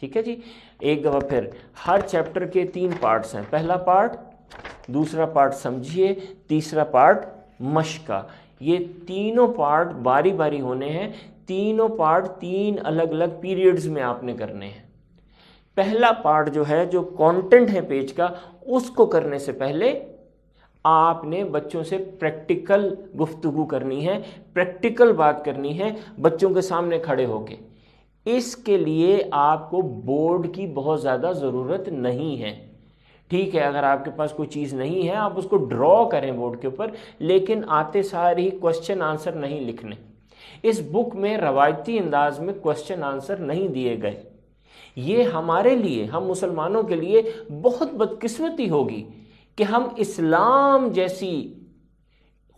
ٹھیک ہے جی۔ ایک دفعہ پھر ہر چیپٹر کے 3 پارٹس ہیں، پہلا پارٹ، دوسرا پارٹ سمجھیے، تیسرا پارٹ مشق کا۔ یہ تینوں پارٹ باری باری ہونے ہیں، تینوں پارٹ 3 الگ الگ پیریڈز میں آپ نے کرنے ہیں۔ پہلا پارٹ جو ہے، جو کانٹینٹ ہے پیج کا، اس کو کرنے سے پہلے آپ نے بچوں سے پریکٹیکل گفتگو کرنی ہے، پریکٹیکل بات کرنی ہے بچوں کے سامنے کھڑے ہو کے۔ اس کے لیے آپ کو بورڈ کی بہت زیادہ ضرورت نہیں ہے۔ ٹھیک ہے، اگر آپ کے پاس کوئی چیز نہیں ہے آپ اس کو ڈرا کریں بورڈ کے اوپر، لیکن آتے سارے ہی کوشچن آنسر نہیں لکھنے۔ اس بک میں روایتی انداز میں کوشچن آنسر نہیں دیے گئے۔ یہ ہمارے لیے، ہم مسلمانوں کے لیے بہت بدقسمتی ہوگی کہ ہم اسلام جیسی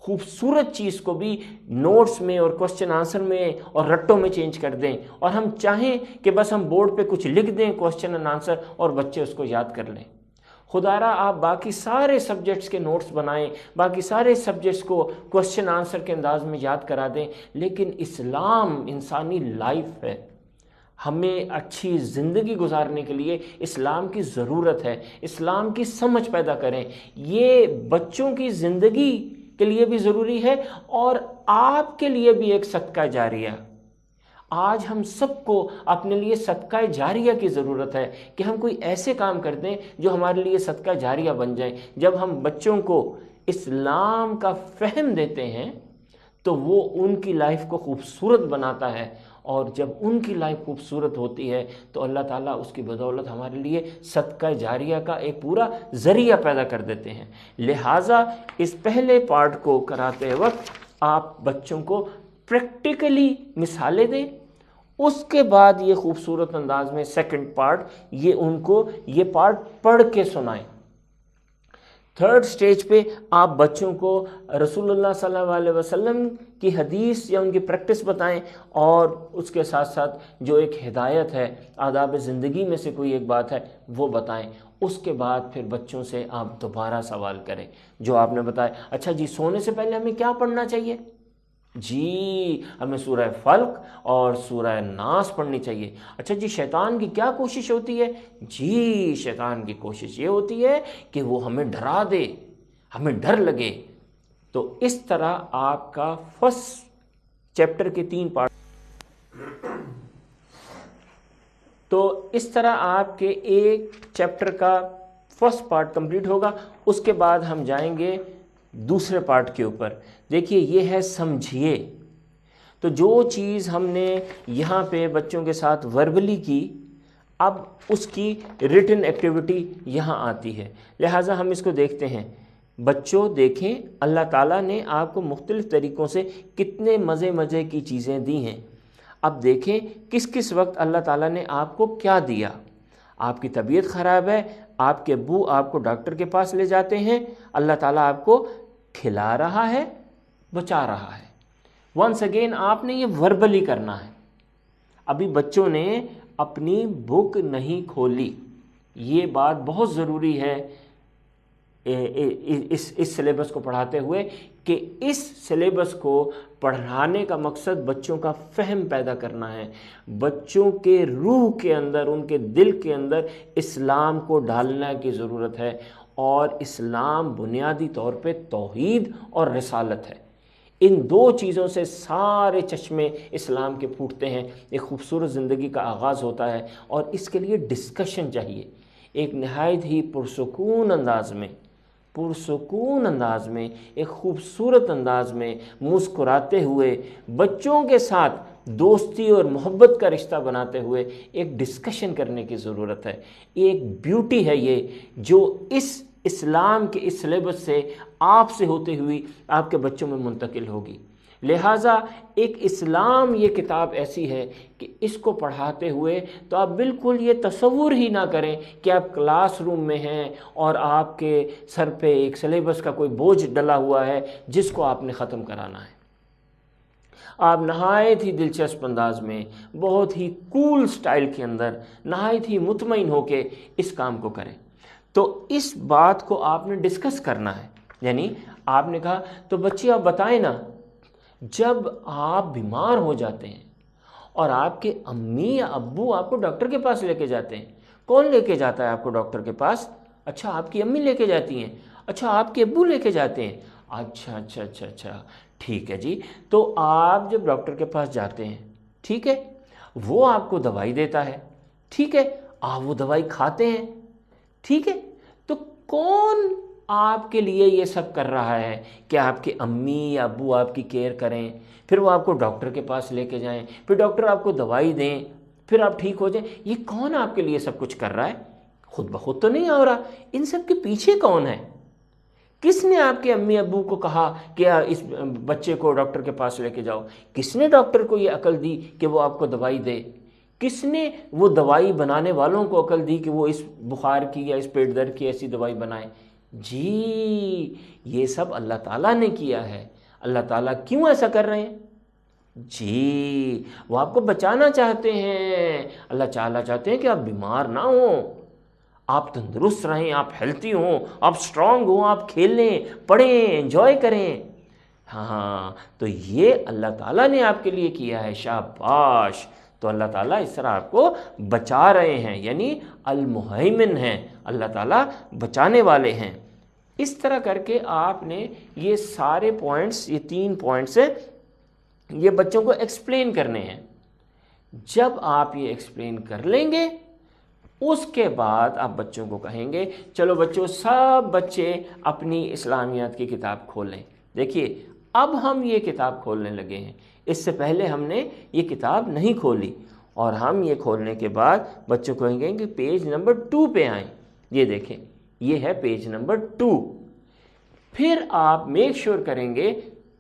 خوبصورت چیز کو بھی نوٹس میں اور کوشچن آنسر میں اور رٹوں میں چینج کر دیں، اور ہم چاہیں کہ بس ہم بورڈ پہ کچھ لکھ دیں کوشچن اینڈ آنسر اور بچے اس کو یاد کر لیں۔ خدا را آپ باقی سارے سبجیکٹس کے نوٹس بنائیں، باقی سارے سبجیکٹس کو کوشچن آنسر کے انداز میں یاد کرا دیں، لیکن اسلام انسانی لائف ہے۔ ہمیں اچھی زندگی گزارنے کے لیے اسلام کی ضرورت ہے، اسلام کی سمجھ پیدا کریں۔ یہ بچوں کی زندگی کے لیے بھی ضروری ہے اور آپ کے لیے بھی ایک صدقہ جاریہ۔ آج ہم سب کو اپنے لیے صدقہ جاریہ کی ضرورت ہے کہ ہم کوئی ایسے کام کر دیں جو ہمارے لیے صدقہ جاریہ بن جائیں۔ جب ہم بچوں کو اسلام کا فہم دیتے ہیں تو وہ ان کی لائف کو خوبصورت بناتا ہے، اور جب ان کی لائف خوبصورت ہوتی ہے تو اللہ تعالیٰ اس کی بدولت ہمارے لیے صدقہ جاریہ کا ایک پورا ذریعہ پیدا کر دیتے ہیں۔ لہٰذا اس پہلے پارٹ کو کراتے وقت آپ بچوں کو پریکٹیکلی مثالیں دیں، اس کے بعد یہ خوبصورت انداز میں سیکنڈ پارٹ یہ ان کو یہ پارٹ پڑھ کے سنائیں۔ تھرڈ سٹیج پہ آپ بچوں کو رسول اللہ صلی اللہ علیہ وسلم کی حدیث یا ان کی پریکٹس بتائیں، اور اس کے ساتھ ساتھ جو ایک ہدایت ہے، آداب زندگی میں سے کوئی ایک بات ہے وہ بتائیں۔ اس کے بعد پھر بچوں سے آپ دوبارہ سوال کریں جو آپ نے بتایا۔ اچھا جی، سونے سے پہلے ہمیں کیا پڑھنا چاہیے؟ جی ہمیں سورہ فلق اور سورہ ناس پڑھنی چاہیے۔ اچھا جی، شیطان کی کیا کوشش ہوتی ہے؟ جی شیطان کی کوشش یہ ہوتی ہے کہ وہ ہمیں ڈرا دے، ہمیں ڈر لگے۔ تو اس طرح آپ کا فرسٹ چیپٹر کے 3 پارٹ، تو اس طرح آپ کے ایک چیپٹر کا فرسٹ پارٹ کمپلیٹ ہوگا۔ اس کے بعد ہم جائیں گے دوسرے پارٹ کے اوپر۔ دیکھیے یہ ہے سمجھیے۔ تو جو چیز ہم نے یہاں پہ بچوں کے ساتھ وربلی کی، اب اس کی ریٹن ایکٹیویٹی یہاں آتی ہے، لہٰذا ہم اس کو دیکھتے ہیں۔ بچوں دیکھیں اللہ تعالیٰ نے آپ کو مختلف طریقوں سے کتنے مزے کی چیزیں دی ہیں۔ اب دیکھیں کس کس وقت اللہ تعالیٰ نے آپ کو کیا دیا۔ آپ کی طبیعت خراب ہے، آپ کے ابو آپ کو ڈاکٹر کے پاس لے جاتے ہیں، اللہ تعالیٰ آپ کو کھلا رہا ہے، بچا رہا ہے۔ ونس اگین آپ نے یہ وربلی کرنا ہے۔ ابھی بچوں نے اپنی بک نہیں کھولی، یہ بات بہت ضروری ہے اس سلیبس کو پڑھاتے ہوئے، کہ اس سلیبس کو پڑھانے کا مقصد بچوں کا فہم پیدا کرنا ہے، بچوں کے روح کے اندر، ان کے دل کے اندر اسلام کو ڈالنے کی ضرورت ہے، اور اسلام بنیادی طور پہ توحید اور رسالت ہے۔ ان 2 چیزوں سے سارے چشمے اسلام کے پھوٹتے ہیں، ایک خوبصورت زندگی کا آغاز ہوتا ہے، اور اس کے لیے ڈسکشن چاہیے، ایک نہایت ہی پرسکون انداز میں ایک خوبصورت انداز میں مسکراتے ہوئے بچوں کے ساتھ دوستی اور محبت کا رشتہ بناتے ہوئے ایک ڈسکشن کرنے کی ضرورت ہے۔ ایک بیوٹی ہے یہ، جو اس اسلام کے اس سلیبس سے آپ سے ہوتے ہوئی آپ کے بچوں میں منتقل ہوگی۔ لہٰذا ایک اسلام یہ کتاب ایسی ہے کہ اس کو پڑھاتے ہوئے تو آپ بالکل یہ تصور ہی نہ کریں کہ آپ کلاس روم میں ہیں اور آپ کے سر پہ ایک سلیبس کا کوئی بوجھ ڈلا ہوا ہے جس کو آپ نے ختم کرانا ہے۔ آپ نہایت ہی دلچسپ انداز میں، بہت ہی کول سٹائل کے اندر، نہایت ہی مطمئن ہو کے اس کام کو کریں۔ تو اس بات کو آپ نے ڈسکس کرنا ہے، یعنی آپ نے کہا تو بچے آپ بتائیں نا، جب آپ بیمار ہو جاتے ہیں اور آپ کے امی یا ابو آپ کو ڈاکٹر کے پاس لے کے جاتے ہیں، کون لے کے جاتا ہے آپ کو ڈاکٹر کے پاس؟ اچھا آپ کی امی لے کے جاتی ہیں، اچھا آپ کے ابو لے کے جاتے ہیں، اچھا ٹھیک ہے جی۔ تو آپ جب ڈاکٹر کے پاس جاتے ہیں ٹھیک ہے، وہ آپ کو دوائی دیتا ہے، ٹھیک ہے، آپ وہ دوائی کھاتے ہیں، ٹھیک ہے، تو کون آپ کے لیے یہ سب کر رہا ہے کہ آپ کے امی یا ابو آپ کی کیئر کریں، پھر وہ آپ کو ڈاکٹر کے پاس لے کے جائیں، پھر ڈاکٹر آپ کو دوائی دیں، پھر آپ ٹھیک ہو جائیں؟ یہ کون آپ کے لیے سب کچھ کر رہا ہے؟ خود بخود تو نہیں ہو رہا۔ ان سب کے پیچھے کون ہے؟ کس نے آپ کے امی ابو کو کہا کہ اس بچے کو ڈاکٹر کے پاس لے کے جاؤ؟ کس نے ڈاکٹر کو یہ عقل دی کہ وہ آپ کو دوائی دے؟ کس نے وہ دوائی بنانے والوں کو عقل دی کہ وہ اس بخار کی یا اس پیٹ درد کی ایسی دوائی بنائیں؟ جی یہ سب اللہ تعالیٰ نے کیا ہے۔ اللہ تعالیٰ کیوں ایسا کر رہے ہیں؟ جی وہ آپ کو بچانا چاہتے ہیں۔ اللہ تعالیٰ چاہتے ہیں کہ آپ بیمار نہ ہوں، آپ تندرست رہیں، آپ ہیلتھی ہوں، آپ سٹرونگ ہوں، آپ کھیلیں، پڑھیں، انجوائے کریں۔ ہاں تو یہ اللہ تعالیٰ نے آپ کے لیے کیا ہے، شاباش۔ تو اللہ تعالیٰ اس طرح آپ کو بچا رہے ہیں، یعنی المہیمن ہیں، اللہ تعالیٰ بچانے والے ہیں۔ اس طرح کر کے آپ نے یہ سارے پوائنٹس، یہ 3 پوائنٹس ہیں، یہ بچوں کو ایکسپلین کرنے ہیں۔ جب آپ یہ ایکسپلین کر لیں گے اس کے بعد آپ بچوں کو کہیں گے چلو بچوں، سب بچے اپنی اسلامیات کی کتاب کھولیں۔ دیکھیے اب ہم یہ کتاب کھولنے لگے ہیں، اس سے پہلے ہم نے یہ کتاب نہیں کھولی، اور ہم یہ کھولنے کے بعد بچوں کو کہیں کہ پیج نمبر 2 پہ آئیں۔ یہ دیکھیں یہ ہے پیج نمبر 2۔ پھر آپ میک شور کریں گے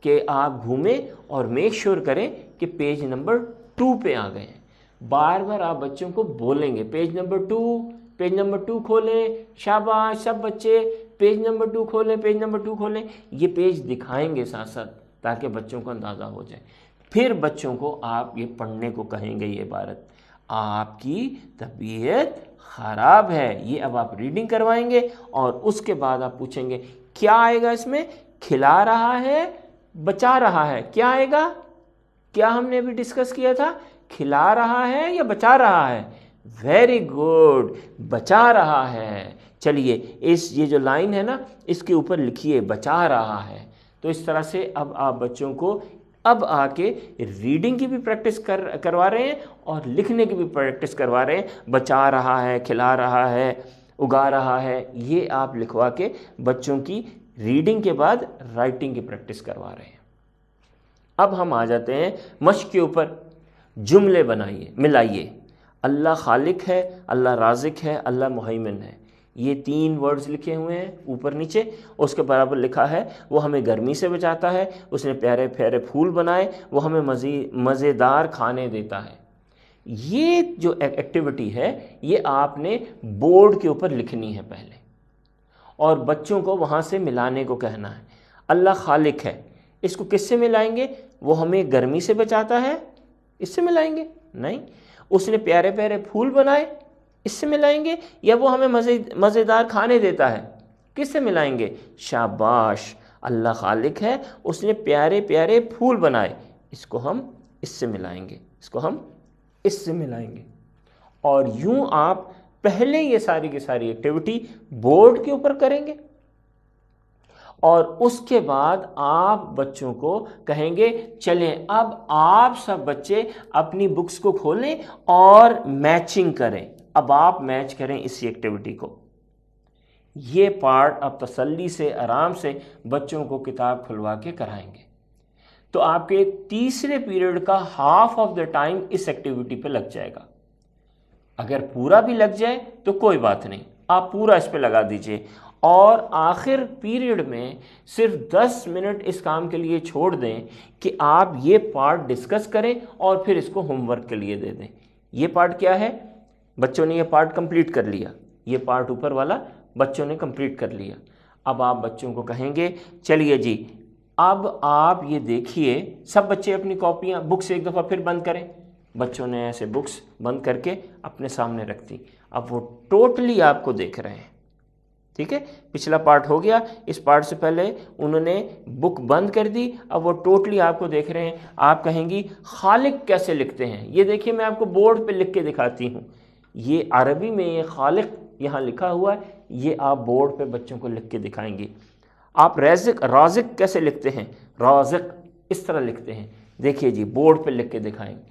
کہ آپ گھومیں اور میک شور کریں کہ پیج نمبر 2 پہ آ گئے ہیں۔ بار بار آپ بچوں کو بولیں گے پیج نمبر 2، پیج نمبر 2 کھولیں، شاباش سب بچے پیج نمبر 2 کھولیں، پیج نمبر 2 کھولیں۔ یہ پیج دکھائیں گے ساتھ ساتھ تاکہ بچوں کو اندازہ ہو جائے۔ پھر بچوں کو آپ یہ پڑھنے کو کہیں گے، یہ عبارت آپ کی طبیعت خراب ہے، یہ اب آپ ریڈنگ کروائیں گے، اور اس کے بعد آپ پوچھیں گے کیا آئے گا اس میں؟ کھلا رہا ہے، بچا رہا ہے، کیا آئے گا؟ کیا ہم نے ابھی ڈسکس کیا تھا؟ کھلا رہا ہے یا بچا رہا ہے؟ ویری گڈ، بچا رہا ہے۔ چلیے یہ جو لائن ہے نا اس کے اوپر لکھیے بچا رہا ہے۔ تو اس طرح سے اب آپ بچوں کو اب آ کے ریڈنگ کی بھی پریکٹس کروا رہے ہیں اور لکھنے کی بھی پریکٹس کروا رہے ہیں۔ بچا رہا ہے، کھلا رہا ہے، اگا رہا ہے، یہ آپ لکھوا کے بچوں کی ریڈنگ کے بعد رائٹنگ کی پریکٹس کروا رہے ہیں۔ اب ہم آ جاتے ہیں مشق کے اوپر۔ جملے بنائیے، ملائیے۔ اللہ خالق ہے، اللہ رازق ہے، اللہ مہیمن ہے۔ یہ 3 ورڈز لکھے ہوئے ہیں اوپر نیچے، اس کے برابر لکھا ہے وہ ہمیں گرمی سے بچاتا ہے، اس نے پیارے پیارے پھول بنائے، وہ ہمیں مزیدار کھانے دیتا ہے۔ یہ جو ایکٹیویٹی ہے یہ آپ نے بورڈ کے اوپر لکھنی ہے پہلے، اور بچوں کو وہاں سے ملانے کو کہنا ہے۔ اللہ خالق ہے، اس کو کس سے ملائیں گے؟ وہ ہمیں گرمی سے بچاتا ہے، اس سے ملائیں گے؟ نہیں۔ اس نے پیارے پیارے پھول بنائے، اس سے ملائیں گے؟ یا وہ ہمیں مزیدار کھانے دیتا ہے، کس سے ملائیں گے؟ شاباش، اللہ خالق ہے، اس نے پیارے پیارے پھول بنائے، اس کو ہم اس سے ملائیں گے، اس کو ہم اس سے ملائیں گے۔ اور یوں آپ پہلے یہ ساری کی ساری ایکٹیویٹی بورڈ کے اوپر کریں گے، اور اس کے بعد آپ بچوں کو کہیں گے چلیں اب آپ سب بچے اپنی بکس کو کھولیں اور میچنگ کریں۔ اب آپ میچ کریں اسی ایکٹیویٹی کو۔ یہ پارٹ اب تسلی سے، آرام سے بچوں کو کتاب کھلوا کے کرائیں گے۔ تو آپ کے تیسرے پیریڈ کا ہاف آف دا ٹائم اس ایکٹیویٹی پہ لگ جائے گا۔ اگر پورا بھی لگ جائے تو کوئی بات نہیں، آپ پورا اس پہ لگا دیجئے، اور آخر پیریڈ میں صرف 10 منٹ اس کام کے لیے چھوڑ دیں کہ آپ یہ پارٹ ڈسکس کریں اور پھر اس کو ہوم ورک کے لیے دے دیں۔ یہ پارٹ کیا ہے؟ بچوں نے یہ پارٹ کمپلیٹ کر لیا، یہ پارٹ اوپر والا بچوں نے کمپلیٹ کر لیا۔ اب آپ بچوں کو کہیں گے چلیے جی اب آپ یہ دیکھیے، سب بچے اپنی کاپیاں بکس ایک دفعہ پھر بند کریں۔ بچوں نے ایسے بکس بند کر کے اپنے سامنے رکھ دی، اب وہ ٹوٹلی آپ کو دیکھ رہے ہیں۔ ٹھیک ہے، پچھلا پارٹ ہو گیا، اس پارٹ سے پہلے انہوں نے بک بند کر دی، اب وہ ٹوٹلی آپ کو دیکھ رہے ہیں۔ آپ کہیں گی خالق کیسے لکھتے ہیں؟ یہ دیکھیے میں آپ کو بورڈ پہ لکھ کے دکھاتی ہوں، یہ عربی میں یہ خالق یہاں لکھا ہوا ہے، یہ آپ بورڈ پہ بچوں کو لکھ کے دکھائیں گی۔ آپ رازق کیسے لکھتے ہیں؟ رازق اس طرح لکھتے ہیں، دیکھیے جی بورڈ پہ لکھ کے دکھائیں گے۔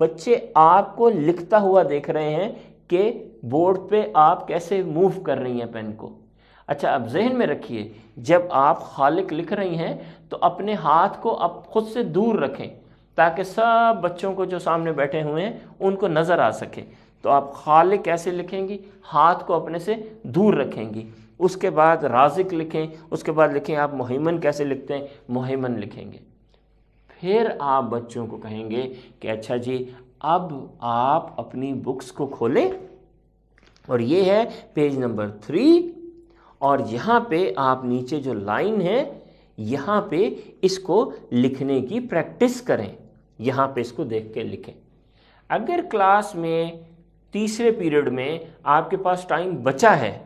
بچے آپ کو لکھتا ہوا دیکھ رہے ہیں کہ بورڈ پہ آپ کیسے موو کر رہی ہیں پین کو۔ اچھا اب ذہن میں رکھیے، جب آپ خالق لکھ رہی ہیں تو اپنے ہاتھ کو اب خود سے دور رکھیں تاکہ سب بچوں کو جو سامنے بیٹھے ہوئے ہیں ان کو نظر آ سکے۔ تو آپ خالق کیسے لکھیں گی؟ ہاتھ کو اپنے سے دور رکھیں گی۔ اس کے بعد رازق لکھیں، اس کے بعد لکھیں آپ مہیمن کیسے لکھتے ہیں، مہیمن لکھیں گے۔ پھر آپ بچوں کو کہیں گے کہ اچھا جی اب آپ اپنی بکس کو کھولیں، اور یہ ہے پیج نمبر 3، اور یہاں پہ آپ نیچے جو لائن ہے یہاں پہ اس کو لکھنے کی پریکٹس کریں، یہاں پہ اس کو دیکھ کے لکھیں۔ اگر کلاس میں تیسرے پیریڈ میں آپ کے پاس ٹائم بچا ہے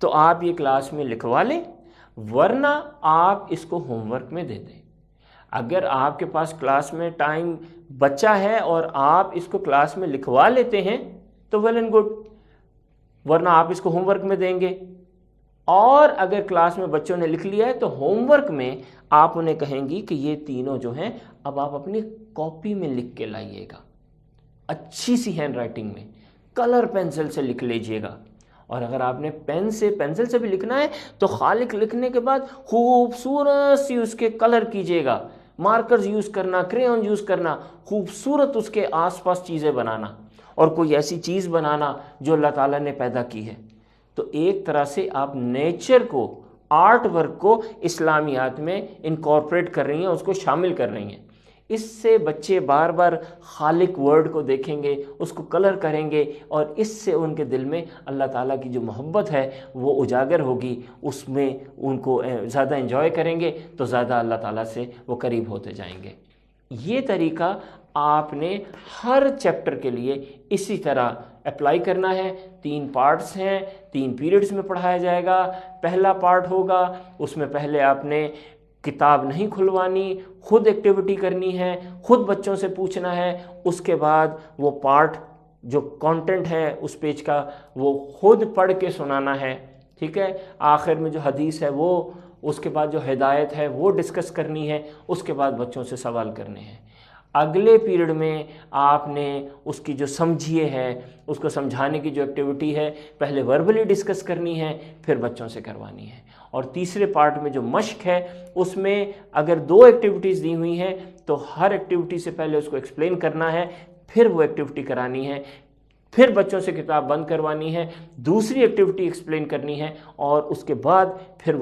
تو آپ یہ کلاس میں لکھوا لیں، ورنہ آپ اس کو ہوم ورک میں دے دیں۔ اگر آپ کے پاس کلاس میں ٹائم بچا ہے اور آپ اس کو کلاس میں لکھوا لیتے ہیں تو ویل اینڈ گڈ، ورنہ آپ اس کو ہوم ورک میں دیں گے۔ اور اگر کلاس میں بچوں نے لکھ لیا ہے تو ہوم ورک میں آپ انہیں کہیں گی کہ یہ تینوں جو ہیں اب آپ اپنی کاپی میں لکھ کے لائیے گا، اچھی سی ہینڈ رائٹنگ میں، کلر پینسل سے لکھ لیجئے گا۔ اور اگر آپ نے پینسل سے بھی لکھنا ہے تو خالق لکھنے کے بعد خوبصورت سی اس کے کلر کیجئے گا، مارکرز یوز کرنا، کریون یوز کرنا، خوبصورت اس کے آس پاس چیزیں بنانا، اور کوئی ایسی چیز بنانا جو اللہ تعالیٰ نے پیدا کی ہے۔ تو ایک طرح سے آپ نیچر کو، آرٹ ورک کو اسلامیات میں انکارپوریٹ کر رہی ہیں، اس کو شامل کر رہی ہیں۔ اس سے بچے بار بار خالق ورڈ کو دیکھیں گے، اس کو کلر کریں گے، اور اس سے ان کے دل میں اللہ تعالیٰ کی جو محبت ہے وہ اجاگر ہوگی، اس میں ان کو زیادہ انجوائے کریں گے تو زیادہ اللہ تعالیٰ سے وہ قریب ہوتے جائیں گے۔ یہ طریقہ آپ نے ہر چیپٹر کے لیے اسی طرح اپلائی کرنا ہے۔ 3 پارٹس ہیں، 3 پیریڈز میں پڑھایا جائے گا۔ پہلا پارٹ ہوگا، اس میں پہلے آپ نے کتاب نہیں کھلوانی، خود ایکٹیویٹی کرنی ہے، خود بچوں سے پوچھنا ہے۔ اس کے بعد وہ پارٹ جو کانٹینٹ ہے اس پیج کا وہ خود پڑھ کے سنانا ہے، ٹھیک ہے۔ آخر میں جو حدیث ہے وہ، اس کے بعد جو ہدایت ہے وہ ڈسکس کرنی ہے، اس کے بعد بچوں سے سوال کرنے ہیں۔ اگلے پیریڈ میں آپ نے اس کی جو سمجھیے ہے، اس کو سمجھانے کی جو ایکٹیویٹی ہے پہلے وربلی ڈسکس کرنی ہے، پھر بچوں سے کروانی ہے۔ اور تیسرے پارٹ میں جو مشق ہے اس میں اگر 2 ایکٹیویٹیز دی ہوئی ہیں تو ہر ایکٹیویٹی سے پہلے اس کو ایکسپلین کرنا ہے، پھر وہ ایکٹیویٹی کرانی ہے، پھر بچوں سے کتاب بند کروانی ہے، دوسری ایکٹیویٹی ایکسپلین کرنی ہے، اور اس کے بعد پھر